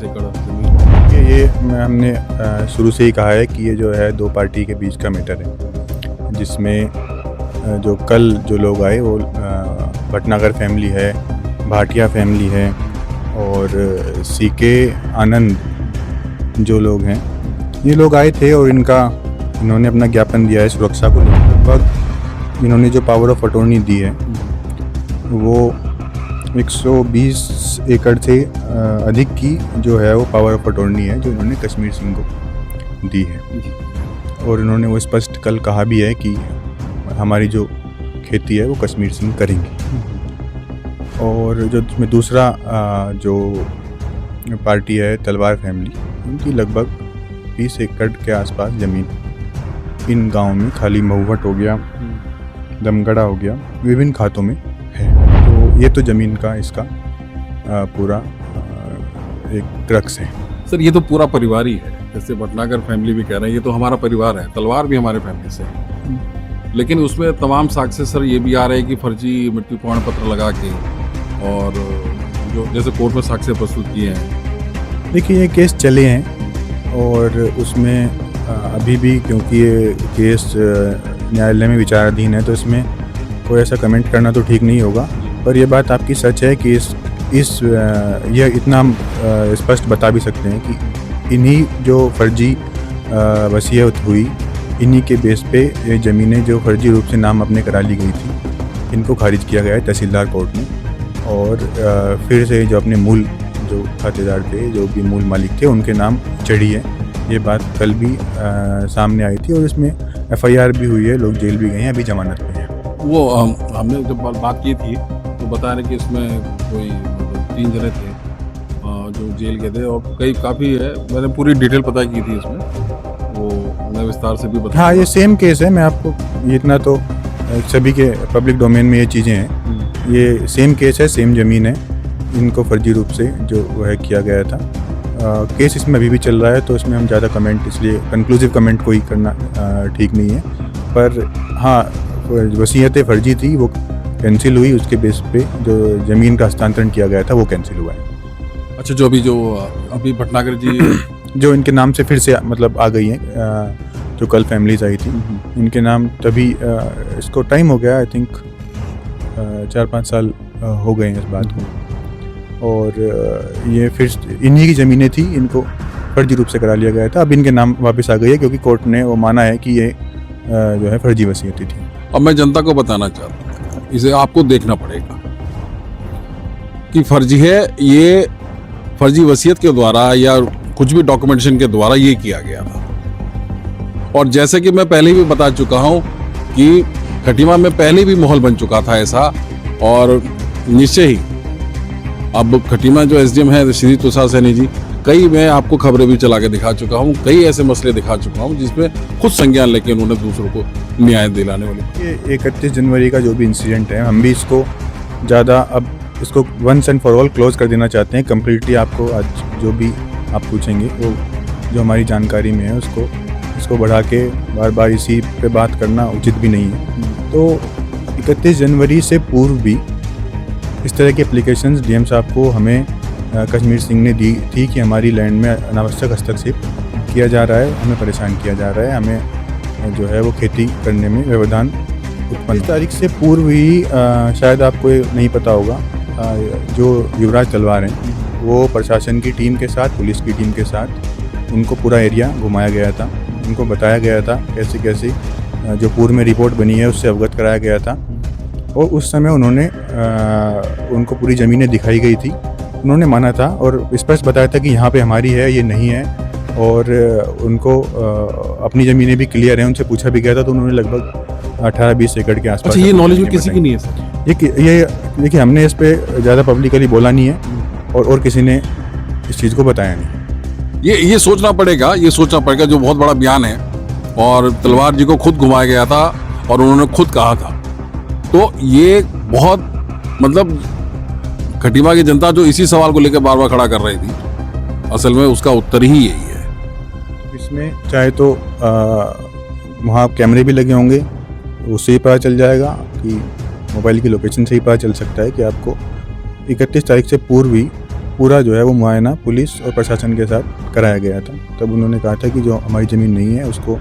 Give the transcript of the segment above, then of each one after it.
एकड़ जमीन? ये हमने शुरू से ही कहा है कि ये जो है दो पार्टी के बीच का मैटर है, जिसमें जो कल जो लोग आए वो भटनागर फैमिली है, भाटिया फैमिली है और सीके आनंद जो लोग हैं, ये लोग आए थे और इन्होंने अपना ज्ञापन दिया है सुरक्षा को लेकर। लगभग इन्होंने जो पावर ऑफ अटॉर्नी दी है वो 120 एकड़ से अधिक की जो है वो पावर ऑफ अटॉर्नी है जो इन्होंने कश्मीर सिंह को दी है। और इन्होंने वो स्पष्ट कल कहा भी है कि हमारी जो खेती है वो कश्मीर सिंह करेंगे। और जो इसमें दूसरा जो पार्टी है तलवार फैमिली, उनकी लगभग 20 एकड़ के आसपास ज़मीन इन गाँव में खाली महुवट हो गया, दमगढ़ा हो गया, विभिन्न खातों में है। तो ये तो ज़मीन का इसका पूरा एक क्रक्स है। सर ये तो पूरा परिवार ही है, जैसे भटनागर फैमिली भी कह रहे हैं ये तो हमारा परिवार है, तलवार भी हमारे फैमिली से है, लेकिन उसमें तमाम साक्ष्य सर ये भी आ रहे हैं कि फर्जी मृत्यु प्रमाण पत्र लगा के और जो जैसे कोर्ट में साक्ष्य प्रस्तुत किए हैं। देखिए ये केस चले हैं और उसमें अभी भी क्योंकि ये केस न्यायालय में विचाराधीन है तो इसमें कोई ऐसा कमेंट करना तो ठीक नहीं होगा। पर यह बात आपकी सच है कि यह इतना स्पष्ट बता भी सकते हैं कि इन्हीं जो फर्जी वसीयत हुई, इन्हीं के बेस पे ये ज़मीनें जो फर्जी रूप से नाम अपने करा ली गई थी, इनको खारिज किया गया है तहसीलदार कोर्ट में। और फिर से जो अपने मूल जो खातेदार थे, जो भी मूल मालिक थे, उनके नाम चढ़ी है। ये बात कल भी सामने आई थी और इसमें FIR भी हुई है, लोग जेल भी गए हैं, अभी जमानत पे हैं। वो हमने जब बात की थी तो बता रहे कि इसमें कोई 3 जने थे जो जेल गए थे और काफ़ी है, मैंने पूरी डिटेल पता की थी इसमें, वो मैं विस्तार से भी बता। हाँ ये सेम केस है, मैं आपको ये इतना तो सभी के पब्लिक डोमेन में ये चीज़ें हैं, ये सेम केस है, सेम ज़मीन है, इनको फर्जी रूप से जो वह किया गया था। केस इसमें अभी भी चल रहा है तो इसमें हम ज़्यादा कमेंट, इसलिए कंक्लूसिव कमेंट कोई करना ठीक नहीं है। पर हाँ वसीयतें फर्जी थी वो कैंसिल हुई, उसके बेस पे जो ज़मीन का हस्तांतरण किया गया था वो कैंसिल हुआ है। अच्छा जो अभी भटनागर जी जो इनके नाम से फिर से मतलब आ गई हैं, जो कल फैमिलीज आई थी इनके नाम, तभी इसको टाइम हो गया, आई थिंक 4-5 साल हो गए हैं इस बात को। और ये फिर इन्हीं की ज़मीनें थी, इनको फर्जी रूप से करा लिया गया था, अब इनके नाम वापस आ गई है क्योंकि कोर्ट ने वो माना है कि ये जो है फर्जी वसीयतें थी। अब मैं जनता को बताना चाहता हूँ, इसे आपको देखना पड़ेगा कि फर्जी है, ये फर्जी वसीयत के द्वारा या कुछ भी डॉक्यूमेंटेशन के द्वारा ये किया गया था। और जैसे कि मैं पहले भी बता चुका हूँ कि खटीमा में पहले भी माहौल बन चुका था ऐसा, और निश्चय ही अब खटीमा जो SDM है श्री तुषार सैनी जी, कई मैं आपको खबरें भी चला के दिखा चुका हूँ, कई ऐसे मसले दिखा चुका हूँ जिसमें खुद संज्ञान लेके उन्होंने दूसरों को न्याय दिलाने वाले। ये 31 जनवरी का जो भी इंसिडेंट है, हम भी इसको ज़्यादा अब इसको once and for all close कर देना चाहते हैं कम्प्लीटली। आपको आज जो भी आप पूछेंगे वो जो हमारी जानकारी में है इसको बढ़ा के बार बार इसी पे बात करना उचित भी नहीं है। तो 31 जनवरी से पूर्व भी इस तरह की एप्लीकेशंस DM साहब को हमें कश्मीर सिंह ने दी थी कि हमारी लैंड में अनावश्यक हस्तक्षेप किया जा रहा है, हमें परेशान किया जा रहा है, हमें जो है वो खेती करने में व्यवधान उत्पन्न। इस तारीख से पूर्व ही शायद आपको नहीं पता होगा, जो युवराज तलवार हैं वो प्रशासन की टीम के साथ, पुलिस की टीम के साथ उनको पूरा एरिया घुमाया गया था, उनको बताया गया था कैसे कैसे जो पूर्व में रिपोर्ट बनी है उससे अवगत कराया गया था। और उस समय उनको पूरी ज़मीनें दिखाई गई थी, उन्होंने माना था और स्पष्ट बताया था कि यहाँ पे हमारी है, ये नहीं है। और उनको अपनी ज़मीनें भी क्लियर हैं, उनसे पूछा भी गया था तो उन्होंने लगभग 18-20 एकड़ के आसपास। अच्छा ये नॉलेज में किसी की नहीं है सर? ये देखिए हमने इस पर ज़्यादा पब्लिकली बोला नहीं है और किसी ने इस चीज़ को बताया नहीं। ये सोचना पड़ेगा, जो बहुत बड़ा बयान है और तलवार जी को खुद घुमाया गया था और उन्होंने खुद कहा था, तो ये बहुत मतलब खटीमा की जनता जो इसी सवाल को लेकर बार बार खड़ा कर रही थी, असल में उसका उत्तर ही यही है। इसमें चाहे तो वहाँ कैमरे भी लगे होंगे, उससे ही पता चल जाएगा कि मोबाइल की लोकेशन से ही पता चल सकता है कि आपको 31 तारीख से पूर्व ही पूरा जो है वो मुआयना पुलिस और प्रशासन के साथ कराया गया था। तब उन्होंने कहा था कि जो हमारी ज़मीन नहीं है उसको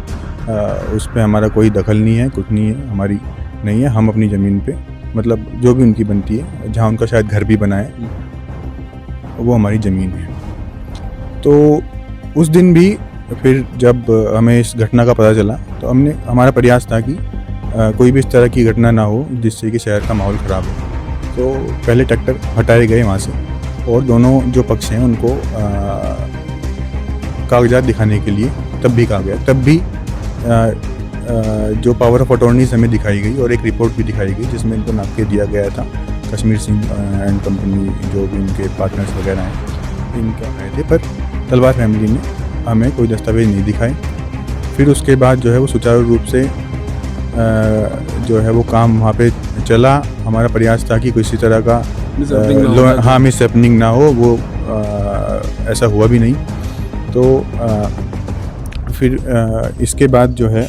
उस पर हमारा कोई दखल नहीं है, कुछ नहीं है, हमारी नहीं है, हम अपनी ज़मीन पे मतलब जो भी उनकी बनती है, जहाँ उनका शायद घर भी बना है, वो हमारी ज़मीन है। तो उस दिन भी फिर जब हमें इस घटना का पता चला तो हमारा प्रयास था कि कोई भी इस तरह की घटना ना हो जिससे कि शहर का माहौल ख़राब हो। तो पहले ट्रैक्टर हटाए गए वहाँ से और दोनों जो पक्ष हैं उनको कागजात दिखाने के लिए तब भी कहा गया। तब भी जो पावर ऑफ अटॉर्नीज हमें दिखाई गई और एक रिपोर्ट भी दिखाई गई जिसमें इनको नाप के दिया गया था कश्मीर सिंह एंड कंपनी, जो भी इनके पार्टनर्स वगैरह हैं, इनका आए थे। पर तलवार फैमिली ने हमें कोई दस्तावेज नहीं दिखाए। फिर उसके बाद जो है वो सुचारू रूप से जो है वो काम वहाँ पे चला। हमारा प्रयास था कि किसी तरह का मिस हैपनिंग ना हो, वो ऐसा हुआ भी नहीं। तो फिर इसके बाद जो है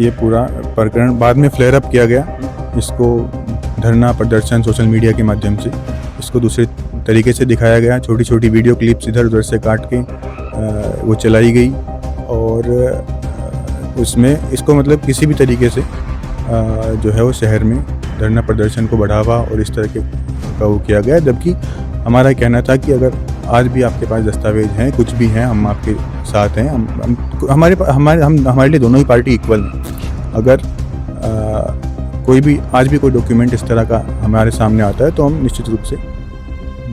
ये पूरा प्रकरण बाद में फ्लेयर अप किया गया। इसको धरना प्रदर्शन सोशल मीडिया के माध्यम से इसको दूसरे तरीके से दिखाया गया। छोटी छोटी वीडियो क्लिप्स इधर उधर से काट के वो चलाई गई और उसमें इसको मतलब किसी भी तरीके से जो है वो शहर में धरना प्रदर्शन को बढ़ावा और इस तरह के का वो किया गया। जबकि हमारा कहना था कि अगर आज भी आपके पास दस्तावेज हैं, कुछ भी हैं, हम आपके साथ हैं। हमारे लिए दोनों ही पार्टी इक्वल हैं। अगर कोई भी आज भी कोई डॉक्यूमेंट इस तरह का हमारे सामने आता है तो हम निश्चित रूप से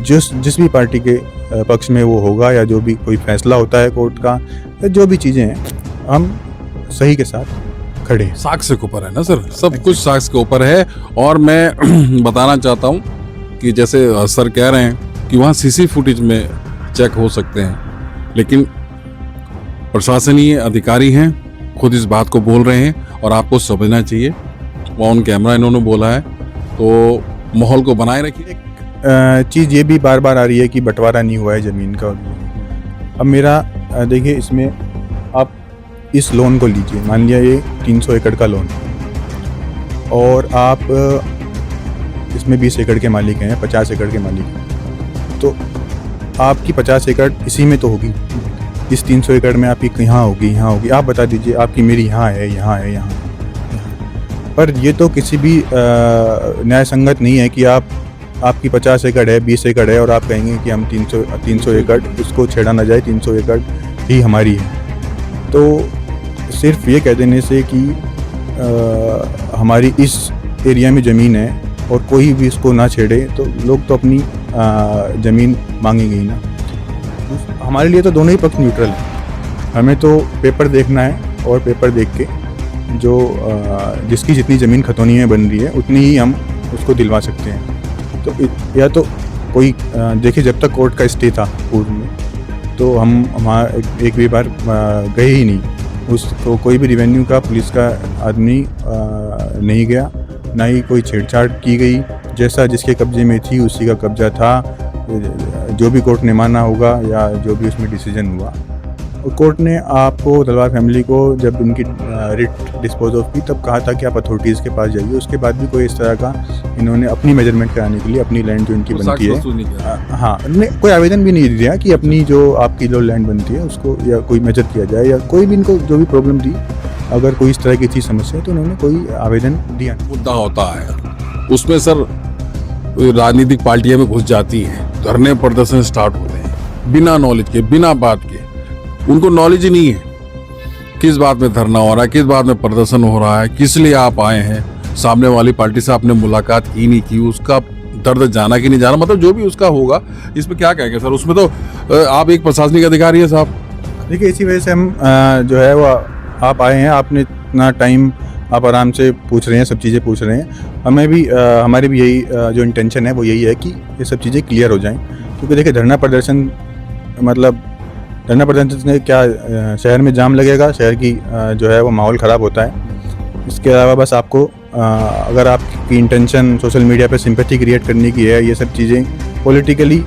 जिस भी पार्टी के पक्ष में वो होगा या जो भी कोई फैसला होता है कोर्ट का या जो भी चीज़ें हैं, हम सही के साथ खड़े हैं। साक्ष्य के ऊपर है ना सर, सब कुछ साक्ष्य के ऊपर है। और मैं बताना चाहता हूँ कि जैसे सर कह रहे हैं कि वहाँ सीसी फुटेज में चेक हो सकते हैं, लेकिन प्रशासनीय अधिकारी हैं, खुद इस बात को बोल रहे हैं और आपको समझना चाहिए। वहाँ ऑन कैमरा इन्होंने बोला है, तो माहौल को बनाए रखिए। चीज़ ये भी बार बार आ रही है कि बंटवारा नहीं हुआ है ज़मीन का। अब मेरा देखिए, इसमें आप इस लोन को लीजिए, मान लिया ये 300 एकड़ का लोन और आप इसमें 20 एकड़ के मालिक हैं, 50 एकड़ के मालिक हैं, तो आपकी 50 एकड़ इसी में तो होगी। इस 300 एकड़ में आपकी यहाँ होगी, यहाँ होगी। आप बता दीजिए आपकी मेरी यहाँ है, यहाँ है, यहाँ। पर ये तो किसी भी न्याय संगत नहीं है कि आपकी 50 एकड़ है, 20 एकड़ है और आप कहेंगे कि हम 300 एकड़ इसको छेड़ा ना जाए, 300 एकड़ ही हमारी है। तो सिर्फ ये कह देने से कि हमारी इस एरिया में ज़मीन है और कोई भी इसको ना छेड़े, तो लोग तो अपनी ज़मीन मांगेंगे ही ना। हमारे लिए तो दोनों ही पक्ष न्यूट्रल है। हमें तो पेपर देखना है और पेपर देख के जो जिसकी जितनी ज़मीन खतौनी में बन रही है उतनी ही हम उसको दिलवा सकते हैं। तो या तो कोई देखिए, जब तक कोर्ट का स्टे था पूर्व में, तो हम एक भी बार गए ही नहीं। उसको कोई भी रेवेन्यू का पुलिस का आदमी नहीं गया, ना ही कोई छेड़छाड़ की गई। जैसा जिसके कब्जे में थी उसी का कब्जा था। जो भी कोर्ट ने माना होगा या जो भी उसमें डिसीजन हुआ, कोर्ट ने आपको तलवार फैमिली को जब उनकी रिट डिस्पोज ऑफ की तब कहा था कि आप अथॉरिटीज़ के पास जाइए। उसके बाद भी कोई इस तरह का इन्होंने अपनी मेजरमेंट कराने के लिए अपनी लैंड जो इनकी बनती है, हाँ, कोई आवेदन भी नहीं दिया कि अपनी जो आपकी जो लैंड बनती है उसको या कोई मेजर किया जाए, या कोई भी इनको जो भी प्रॉब्लम थी, अगर कोई इस तरह की चीज़ समस्या है तो उन्होंने कोई आवेदन दिया। मुद्दा होता है उसमें सर राजनीतिक पार्टियां में घुस जाती हैं, धरने प्रदर्शन स्टार्ट होते हैं बिना नॉलेज के, बिना बात के। उनको नॉलेज ही नहीं है किस बात में धरना हो रहा है, किस बात में प्रदर्शन हो रहा है, किस लिए आप आए हैं। सामने वाली पार्टी से आपने मुलाकात की नहीं की, उसका दर्द जाना कि नहीं जाना, मतलब जो भी उसका होगा, इसमें क्या कहेंगे सर? उसमें तो आप एक प्रशासनिक अधिकारी है साहब। देखिए, इसी वजह से हम जो है वो आप आए हैं, आपने इतना टाइम आप आराम से पूछ रहे हैं, सब चीज़ें पूछ रहे हैं। हमें भी हमारी भी यही जो इंटेंशन है वो यही है कि ये सब चीज़ें क्लियर हो जाएं। क्योंकि देखिए, धरना प्रदर्शन मतलब धरना प्रदर्शन से क्या शहर में जाम लगेगा, शहर की जो है वो माहौल ख़राब होता है। इसके अलावा बस आपको अगर आपकी इंटेंशन सोशल मीडिया पे सिंपैथी क्रिएट करने की है, ये सब चीज़ें पॉलिटिकली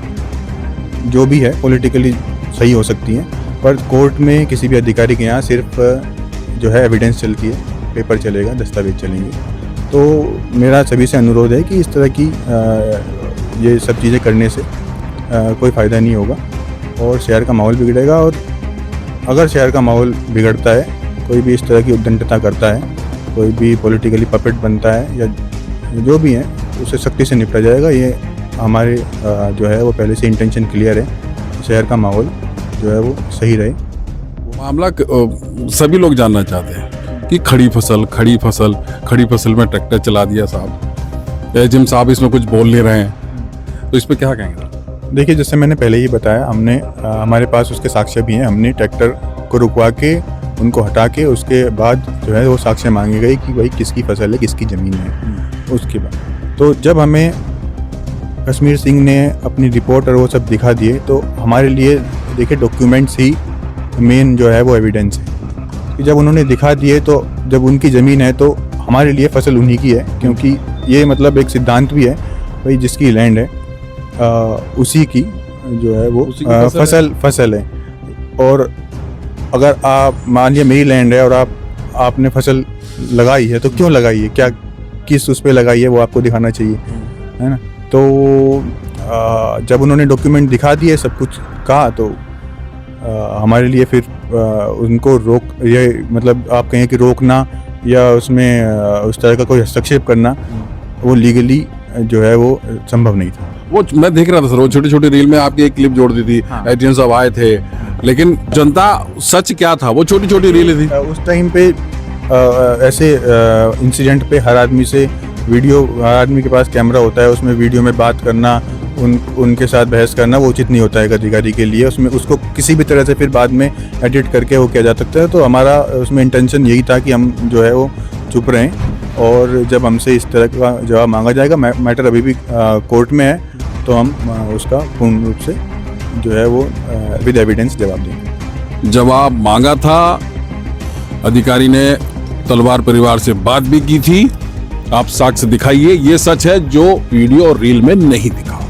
जो भी है पॉलिटिकली सही हो सकती हैं, पर कोर्ट में किसी भी अधिकारी के यहाँ सिर्फ जो है एविडेंस चलती है, पेपर चलेगा, दस्तावेज चलेंगे। तो मेरा सभी से अनुरोध है कि इस तरह की ये सब चीज़ें करने से कोई फ़ायदा नहीं होगा और शहर का माहौल बिगड़ेगा। और अगर शहर का माहौल बिगड़ता है, कोई भी इस तरह की उद्दंडता करता है, कोई भी पॉलिटिकली पपेट बनता है या जो भी है, उसे सख्ती से निपटा जाएगा। ये हमारे जो है वो पहले से इंटेंशन क्लियर है, शहर का माहौल जो है वो सही रहे। मामला सभी लोग जानना चाहते हैं कि खड़ी फसल में ट्रैक्टर चला दिया साहब, एजिम साहब इसमें कुछ बोल नहीं रहे हैं, तो इस पर क्या कहेंगे? देखिए, जैसे मैंने पहले ही बताया, हमने हमारे पास उसके साक्ष्य भी हैं। हमने ट्रैक्टर को रुकवा के उनको हटा के उसके बाद जो है वो साक्ष्य मांगे गए कि भाई किसकी फसल है, किसकी ज़मीन है। उसके बाद तो जब हमें कश्मीर सिंह ने अपनी रिपोर्ट और वो सब दिखा दिए, तो हमारे लिए देखिए डॉक्यूमेंट्स ही मेन जो है वो एविडेंस है कि जब उन्होंने दिखा दिए, तो जब उनकी ज़मीन है तो हमारे लिए फसल उन्हीं की है, क्योंकि ये मतलब एक सिद्धांत भी है भाई जिसकी लैंड है उसी की जो है वो फसल है। और अगर आप मान लिया मेरी लैंड है और आपने फसल लगाई है, तो क्यों लगाई है, क्या किस उस पर लगाई है, वो आपको दिखाना चाहिए, है ना। तो जब उन्होंने डॉक्यूमेंट दिखा दिए, सब कुछ कहा, तो हमारे लिए फिर उनको ये मतलब आप कहें कि रोकना या उसमें उस तरह का कोई हस्तक्षेप करना, वो लीगली जो है वो संभव नहीं था। वो मैं देख रहा था सर, वो छोटी छोटी रील में आपकी एक क्लिप जोड़ दी थी, एटीएम साहब आए थे, लेकिन जनता सच क्या था, वो छोटी छोटी रील थी। उस टाइम पे ऐसे इंसिडेंट पे हर आदमी के पास कैमरा होता है, उसमें वीडियो में बात करना, उनके साथ बहस करना वो उचित नहीं होता है एक अधिकारी के लिए। उसको किसी भी तरह से फिर बाद में एडिट करके वो किया जा सकता है। तो हमारा उसमें इंटेंशन यही था कि हम जो है वो चुप रहें, और जब हमसे इस तरह का जवाब मांगा जाएगा, मैटर अभी भी कोर्ट में है, तो हम उसका पूर्ण रूप से जो है वो विद एविडेंस जवाब देंगे। जवाब मांगा था, अधिकारी ने तलवार परिवार से बात भी की थी, आप साक्ष्य दिखाइए, ये सच है जो वीडियो और रील में नहीं दिखा।